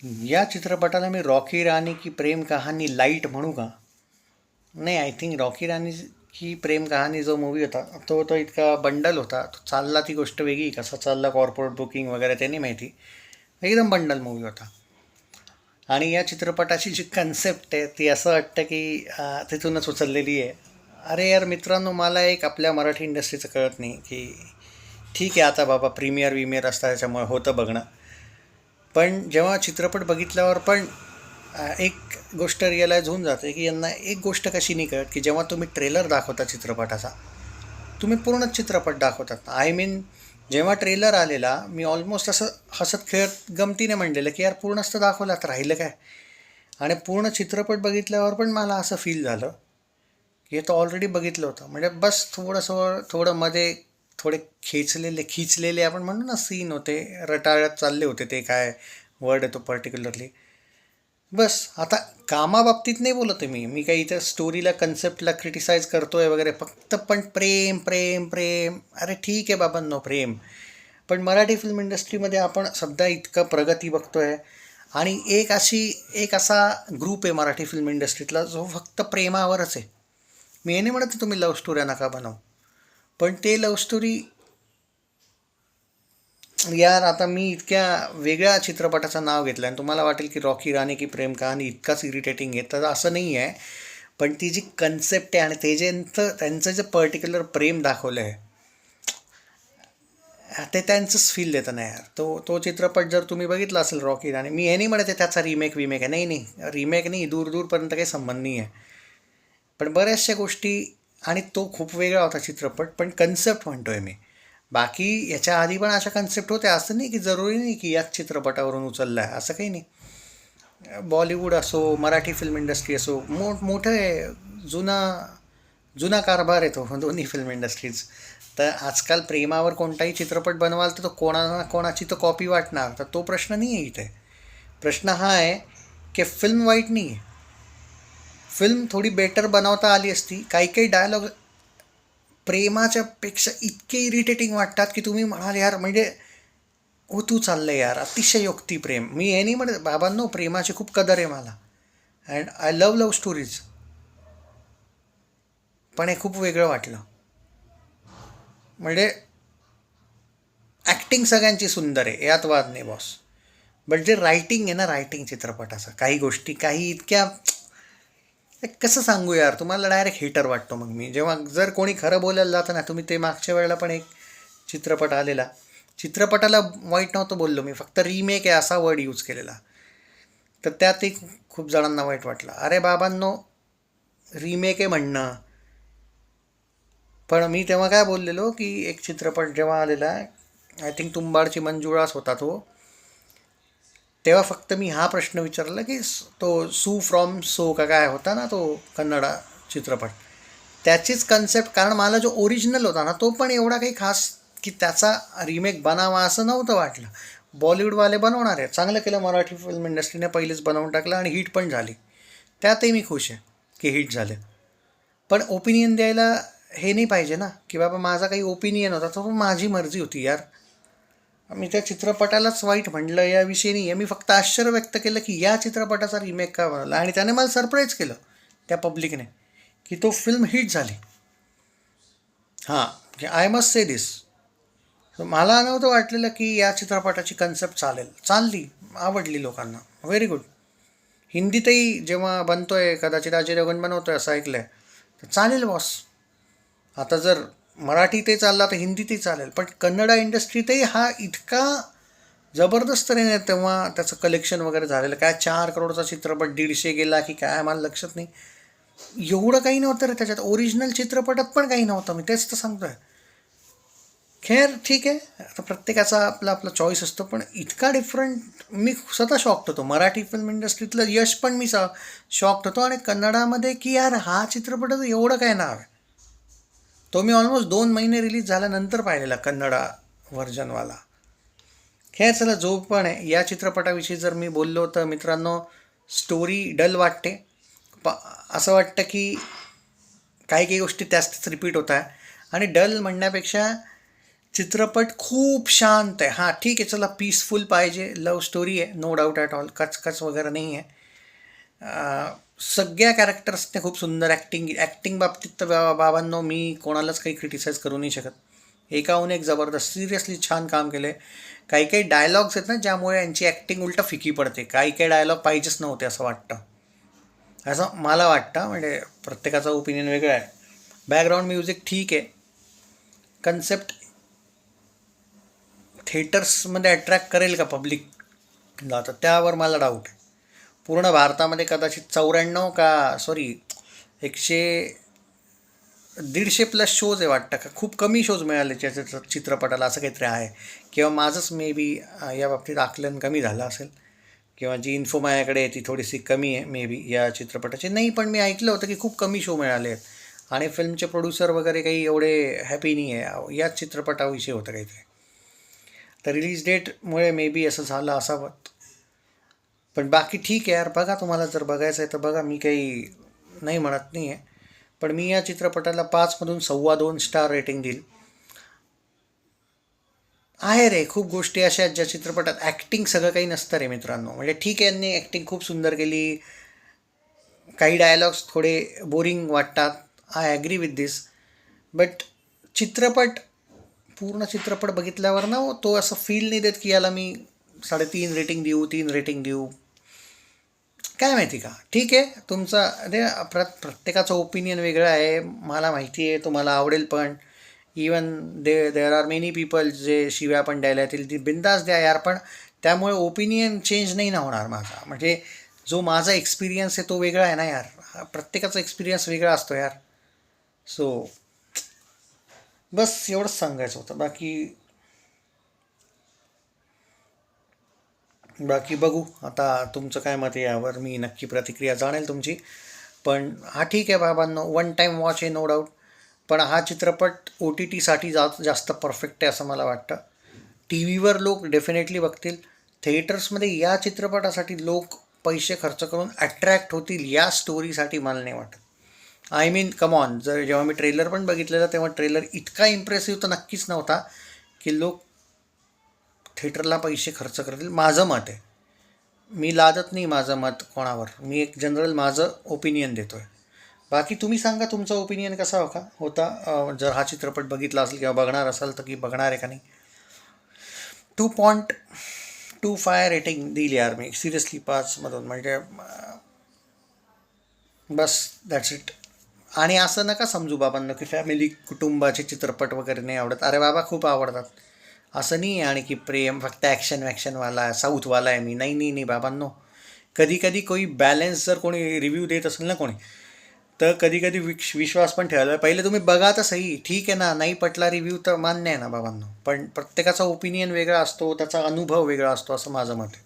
या चित्रपटाला मी रॉकी रानी की प्रेम कहाणी लाईट म्हणू का? नाही, आय थिंक रॉकी रानी की प्रेम कहाणी जो मूवी होता तो इतका बंडल होता. तो चालला ती गोष्ट वेगळी, कसा चालला कॉर्पोरेट बुकिंग वगैरे ते नाही माहिती. एकदम बंडल मूवी होता. आणि या चित्रपटाची जी कन्सेप्ट आहे ती असं वाटतं की तिथूनच उचललेली आहे. अरे यार मित्रांनो, मला एक आपल्या मराठी इंडस्ट्रीचं कळत नाही की ठीक आहे, आता बाबा प्रीमियर विमियर असतात त्याच्यामुळे होतं बघणं. पण जेव्हा चित्रपट बघितल्यावर पण एक गोष्ट रिअलाईज होऊन जाते की यांना एक गोष्ट कशी नाही कळत की जेव्हा तुम्ही ट्रेलर दाखवता चित्रपटाचा, तुम्ही पूर्णच चित्रपट दाखवतात. आय मीन, जेव्हा ट्रेलर आलेला मी ऑलमोस्ट असं हसत खेळत गमतीने म्हणलेलं की यार पूर्णच तर दाखवलं, आता राहिलं काय. आणि पूर्ण चित्रपट बघितल्यावर पण मला असं फील झालं की हे तर ऑलरेडी बघितलं होतं. म्हणजे बस थोडंसं थोडं मध्ये थोडे खिचलेले आपण म्हणू ना सीन होते, रटाळत चालले होते. ते काय वर्ड येतो पर्टिक्युलरली. बस आता कामाबाबतीत नाही बोलत आहे मी काही इथं स्टोरीला कन्सेप्टला क्रिटिसाइज करतो आहे वगैरे. फक्त पण प्रेम प्रेम प्रेम, अरे ठीक आहे बाबांनो प्रेम. पण मराठी फिल्म इंडस्ट्रीमध्ये आपण सध्या इतकं प्रगती बघतो आहे. आणि एक असा ग्रुप आहे मराठी फिल्म इंडस्ट्रीतला जो फक्त प्रेमावरच आहे. मी हे नाही म्हणत तुम्ही लव्ह स्टोऱ्या नका बनवू, पण ते लव्ह स्टोरी, यार आता मी इतक्या वेगळ्या चित्रपटाचं नाव घेतलं आणि तुम्हाला वाटेल की रॉकी राणी की प्रेम कहाणी इतकाच इरिटेटिंग आहे, तर असं नाही आहे. पण ती जी कन्सेप्ट आहे आणि ते जे त्यांचं जे पर्टिक्युलर प्रेम दाखवलं आहे ते त्यांचंच फील देतं ना यार. तो चित्रपट जर तुम्ही बघितला असेल रॉकी राणी, मी हे नाही म्हणत आहे त्याचा रिमेक आहे, नाही नाही, रिमेक नाही, दूरपर्यंत काही संबंध नाही आहे. पण बऱ्याचशा गोष्टी, आणि तो खूप वेगळा होता चित्रपट, पण कन्सेप्ट म्हणतोय मी. बाकी याच्या आधी पण अशा कन्सेप्ट होत्या, असं नाही की जरुरी नाही की याच चित्रपटावरून उचलला आहे, असं काही नाही. बॉलिवूड असो, मराठी फिल्म इंडस्ट्री असो, मोठं आहे. जुना जुना कारभार आहे तो दोन्ही फिल्म इंडस्ट्रीज. तर आजकाल प्रेमावर कोणताही चित्रपट बनवाल तर तो कोणाची तो कॉपी वाटणार, तर तो प्रश्न नाही आहे इथे. प्रश्न हा आहे की फिल्म वाईट नाही आहे, फिल्म थोडी बेटर बनवता आली असती. काही काही डायलॉग प्रेमाच्या पेक्षा इतके इरिटेटिंग वाटतात की तुम्ही म्हणाल यार, म्हणजे हो तू चाललंय यार, अतिशयोक्ती प्रेम. मी हे नाही म्हणत बाबांनो, प्रेमाची खूप कदर आहे मला, अँड आय लव्ह स्टोरीज. पण हे खूप वेगळं वाटलं. म्हणजे ॲक्टिंग सगळ्यांची सुंदर आहे, यात वाद नाही बॉस. बट जे रायटिंग आहे ना, रायटिंग चित्रपटाचं, काही गोष्टी काही इतक्या, कसं सांगू यार तुम्हाला, डायरेक्ट हेटर वाटतो मग मी जेव्हा जर कोणी खरं बोलायला जातं ना. तुम्ही ते मागच्या वेळेला पण एक चित्रपट आलेला, चित्रपटाला वाईट नव्हतं बोललो मी, फक्त रिमेक आहे असा वर्ड यूज केलेला. तर त्यातही खूप जणांना वाईट वाटलं. अरे बाबांनो, रिमेक आहे म्हणणं. पण मी तेव्हा काय बोललेलो की एक चित्रपट जेव्हा आलेला, आय थिंक तुंबाडची मंजुळाच होता तो, तेव्हा फक्त मी हा प्रश्न विचारला की तो सू फ्रॉम सो का काय होता ना तो कन्नडा चित्रपट, त्याचीच कन्सेप्ट. कारण मला जो ओरिजिनल होता ना तो पण एवढा काही खास की त्याचा रिमेक बनावा असं नव्हतं वाटलं. बॉलिवूडवाले बनवणार आहे, चांगलं केलं मराठी फिल्म इंडस्ट्रीने, पहिलेच बनवून टाकलं आणि हिट पण झाली. त्यातही मी खुश आहे की हिट झाले. पण ओपिनियन द्यायला हे नाही पाहिजे ना की बाबा माझा काही ओपिनियन होता, तो माझी मर्जी होती यार. मी त्या चित्रपटालाच वाईट म्हणलं याविषयी नाही आहे. मी फक्त आश्चर्य व्यक्त केलं की या चित्रपटाचा रिमेक का बनवला, आणि त्याने मला सरप्राईज केलं त्या पब्लिकने की तो फिल्म हिट झाली. हां, आय मस्ट से दिस. मला नव्हतं वाटलेलं की या चित्रपटाची कन्सेप्ट चालली, आवडली लोकांना, व्हेरी गुड. हिंदीतही जेव्हा बनतोय, कदाचित अजय देवगण बनवतोय असं ऐकलं आहे, तर चालेल बॉस. आता जर मराठीतही चालला तर हिंदीतही चालेल. पण कन्नडा इंडस्ट्रीतही हा इतका जबरदस्त तऱ्हेने तेव्हा त्याचं कलेक्शन वगैरे झालेलं, काय 4 करोडचा चित्रपट, 150 गेला की काय मला लक्षात नाही. एवढं काही नव्हतं रे त्याच्यात, ओरिजिनल चित्रपटात पण काही नव्हतं, मी तेच तर सांगतोय. खैर ठीक आहे, आता प्रत्येकाचा आपला चॉईस असतो, पण इतका डिफरंट, मी स्वतः शॉक्ड होतो. मराठी फिल्म इंडस्ट्रीतलं यश पण मी शॉक्ड होतो, आणि कन्नडामध्ये की यार हा चित्रपटाचं एवढं काय नाव आहे. तो मी ऑलमोस्ट 2 महिने रिलीज झाल्यानंतर पाहिलेला कन्नडा व्हर्जनवाला. खैर चला, जो पण आहे, या चित्रपटाविषयी जर मी बोललो तर मित्रांनो, स्टोरी डल वाटते. प असं वाटतं की काही काही गोष्टी त्याच रिपीट होत आहे. आणि डल म्हणण्यापेक्षा चित्रपट खूप शांत आहे. हां ठीक आहे, चला पीसफुल पाहिजे, लव्ह स्टोरी आहे, नो डाऊट ॲट ऑल, कचकच वगैरे नाही आहे. सगळ्या कॅरेक्टर्सने खूप सुंदर ॲक्टिंग बाबतीत तर बाबांनो मी कोणालाच काही क्रिटिसाइज करू नाही शकत. एकाहून एक जबरदस्त सिरियसली छान काम केलं आहे. काही काही डायलॉग्स आहेत ना, ज्यामुळे यांची ॲक्टिंग उलटं फिकी पडते. काही काही डायलॉग पाहिजेच नव्हते असं वाटतं. असं मला वाटतं, म्हणजे प्रत्येकाचा ओपिनियन वेगळा आहे. बॅकग्राऊंड म्युझिक ठीक आहे. कन्सेप्ट थिएटर्समध्ये अट्रॅक्ट करेल का पब्लिकला, तर त्यावर मला डाऊट आहे. पूर्ण भारतामध्ये कदाचित 94 का सॉरी 100 150 प्लस शोज आहे वाटतं, का खूप कमी शोज मिळाले त्याच्या चित्रपटाला असं काहीतरी आहे. किंवा माझंच मे बी या बाबतीत आकलन कमी झालं असेल, किंवा जी इन्फो माझ्याकडे आहे ती थोडीशी कमी आहे मे बी या चित्रपटाची. नाही, पण मी ऐकलं होतं की खूप कमी शो मिळाले आहेत आणि फिल्मचे प्रोड्युसर वगैरे काही एवढे हॅपी नाही आहे. याच चित्रपटाविषयी होतं काहीतरी. तर रिलीज डेटमुळे मे बी असं झालं असावं. पण बाकी ठीक आहे यार, बघा, तुम्हाला जर बघायचं आहे तर बघा, मी काही नाही म्हणत नाही आहे. पण मी या चित्रपटाला 5 मधून 2.25 स्टार रेटिंग देईल. आहे रे, खूप गोष्टी अशा आहेत ज्या चित्रपटात ॲक्टिंग सगळं काही नसतं रे मित्रांनो. म्हणजे ठीक आहे, यांनी ॲक्टिंग खूप सुंदर केली, काही डायलॉग्स थोडे बोरिंग वाटतात, I agree with this. But चित्रपट, पूर्ण चित्रपट बघितल्यावर ना तो असं फील नाही देत की याला मी 3.5 रेटिंग देऊ, 3 रेटिंग देऊ. काय माहिती का, ठीक आहे तुमचा, अरे प्रत्येकाचं ओपिनियन वेगळं आहे, मला माहिती आहे, तुम्हाला आवडेल पण. Even there are many people जे शिव्या पण द्यायला येतील, ती बिंदास द्या यार, पण त्यामुळे ओपिनियन चेंज नाही ना होणार माझा. म्हणजे जो माझा एक्सपिरियन्स आहे तो वेगळा आहे ना यार, प्रत्येकाचा एक्सपिरियन्स वेगळा असतो यार. सो बस एवढंच सांगायचं होतं. बाकी बाकी बघू आता तुमचं काय मत आहे यावर, मी नक्की प्रतिक्रिया जाणेल तुमची. पण हा ठीक आहे बाबांनो, वन टाईम वॉच आहे नो डाऊट. पण हा चित्रपट ओ टी टीसाठी जास्त परफेक्ट आहे असं मला वाटतं. टी व्हीवर लोक डेफिनेटली बघतील. थिएटर्समध्ये या चित्रपटासाठी लोक पैसे खर्च करून अट्रॅक्ट होतील या स्टोरीसाठी मला नाही वाटत. आय मीन कम ऑन, जर जेव्हा मी ट्रेलर पण बघितलेला तेव्हा ट्रेलर इतका इम्प्रेसिव्ह तर नक्कीच नव्हता की लोक थिएटरला पैसे खर्च करतील, माझं मत आहे. मी लादत नाही माझं मत कोणावर, मी एक जनरल माझं ओपिनियन देतो आहे. बाकी तुम्ही सांगा तुमचा ओपिनियन कसा होता, जर हा चित्रपट बघितला असेल किंवा बघणार असाल तर, की बघणार आहे का नाही. 2.25 रेटिंग दिली यार मी, सिरियसली 5 मधून, म्हणजे बस दॅट्स इट. आणि असं नका समजू बाबांना की फॅमिली कुटुंबाचे चित्रपट वगैरे नाही आवडत. अरे बाबा, खूप आवडतात. असं नाही आहे आणि की प्रेम फक्त ॲक्शन वॅक्शनवाला साऊथवाला आहे मी, नाही नाही नाही बाबांनो. कधी कधी कोई बॅलन्स जर कोणी रिव्ह्यू देत असेल ना कोणी, तर कधी कधी विश्वास पण ठेवायला पहिले तुम्ही बघा तर सही. ठीक आहे ना, नाही पटला रिव्ह्यू तर मान्य आहे ना बाबांनो, पण प्रत्येकाचा ओपिनियन वेगळा असतो, त्याचा अनुभव वेगळा असतो, असं माझं मत आहे.